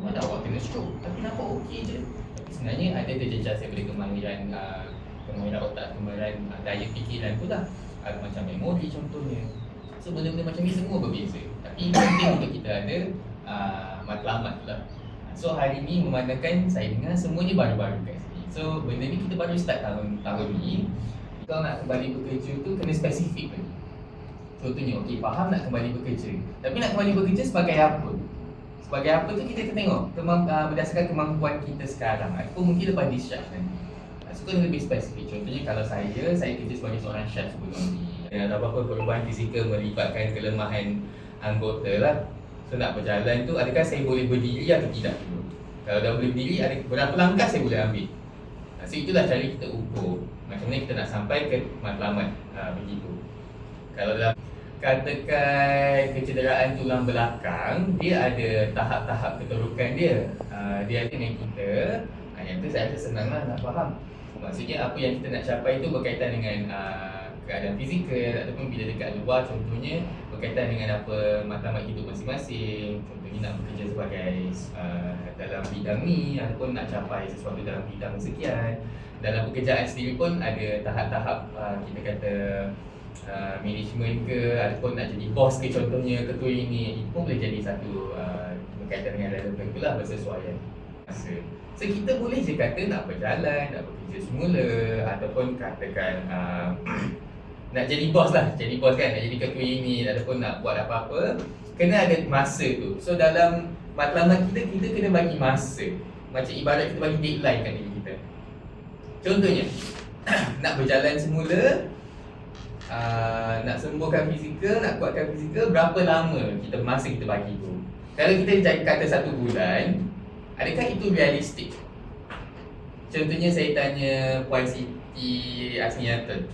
Mana awak kena stroke, tapi nampak okey je. Tapi sebenarnya ada terjejas daripada kemahiran otak, kemahiran daya fikiran tu lah. Macam memori contohnya. So benda-benda macam ni semua berbeza. Tapi penting untuk kita ada matlamat tu lah. So hari ni memandangkan saya dengar semuanya baru-baru kat sini. So benda ni kita baru start tahun ni. Kalau nak kembali bekerja tu kena spesifik lagi. Contohnya, okey, faham nak kembali bekerja. Tapi nak kembali bekerja sebagai apa? Sebagai apa tu kita kena tengok berdasarkan kemampuan kita sekarang ataupun mungkin lepas discharge nanti. So kena lebih spesifik. Contohnya kalau saya kerja sebagai seorang chef sebelum ni. Ada apa-apa perubahan fizikal melibatkan kelemahan anggota lah. So nak berjalan tu, adakah saya boleh berdiri atau tidak dulu? Kalau dah boleh berdiri, ada berapa langkah saya boleh ambil? So itulah cara kita ukur macam mana kita nak sampai ke matlamat begitu. Kalau dalam katakan kecederaan tulang belakang, dia ada tahap-tahap keterukan dia. Dia ada dengan kita. Yang tu saya rasa senanglah nak faham. Maksudnya apa yang kita nak capai tu berkaitan dengan keadaan fizikal ataupun bila dekat luar, contohnya berkaitan dengan apa matlamat hidup masing-masing. Contohnya nak bekerja sebagai dalam bidang ni ataupun nak capai sesuatu dalam bidang sekian. Dalam pekerjaan sendiri pun ada tahap-tahap kita kata management ke ataupun nak jadi bos ke, contohnya ketua ini, itu pun boleh jadi satu berkaitan dengan relevan tu lah, bersesuaian masa. So kita boleh je kata nak berjalan, nak bekerja semula ataupun katakan nak jadi bos lah, jadi bos kan, nak jadi ketua ini ataupun nak buat apa-apa, kena ada masa tu. So dalam matlamat kita kena bagi masa. Macam ibarat kita bagi deadline kat diri kita. Contohnya nak berjalan semula, nak sembuhkan fizikal, nak kuatkan fizikal, berapa lama masa kita bagi tu? Kalau kita kata 1 bulan, adakah itu realistik? Contohnya saya tanya Puan Siti Asniatul.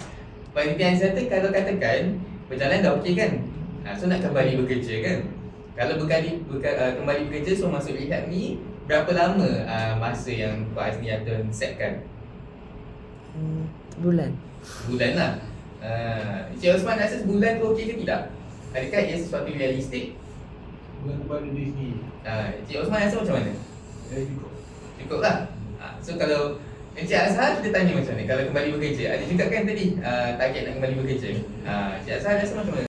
Puan Siti Asniatul kalau katakan berjalan dah okey kan? So nak kembali bekerja kan? Kalau kembali bekerja, so masuk rehab ni, berapa lama masa yang Puan Asniatul setkan? Bulan lah. Encik Osman rasa sebulan tu okey ke tidak? Adakah ia sesuatu realistik? Bukan kepada diri sendiri. Encik Osman rasa macam mana? Cukup. Cukup lah. So kalau Encik Azhar, kita tanya macam mana kalau kembali bekerja. Ada juga kan tadi target nak kembali bekerja. Encik Azhar rasa macam mana?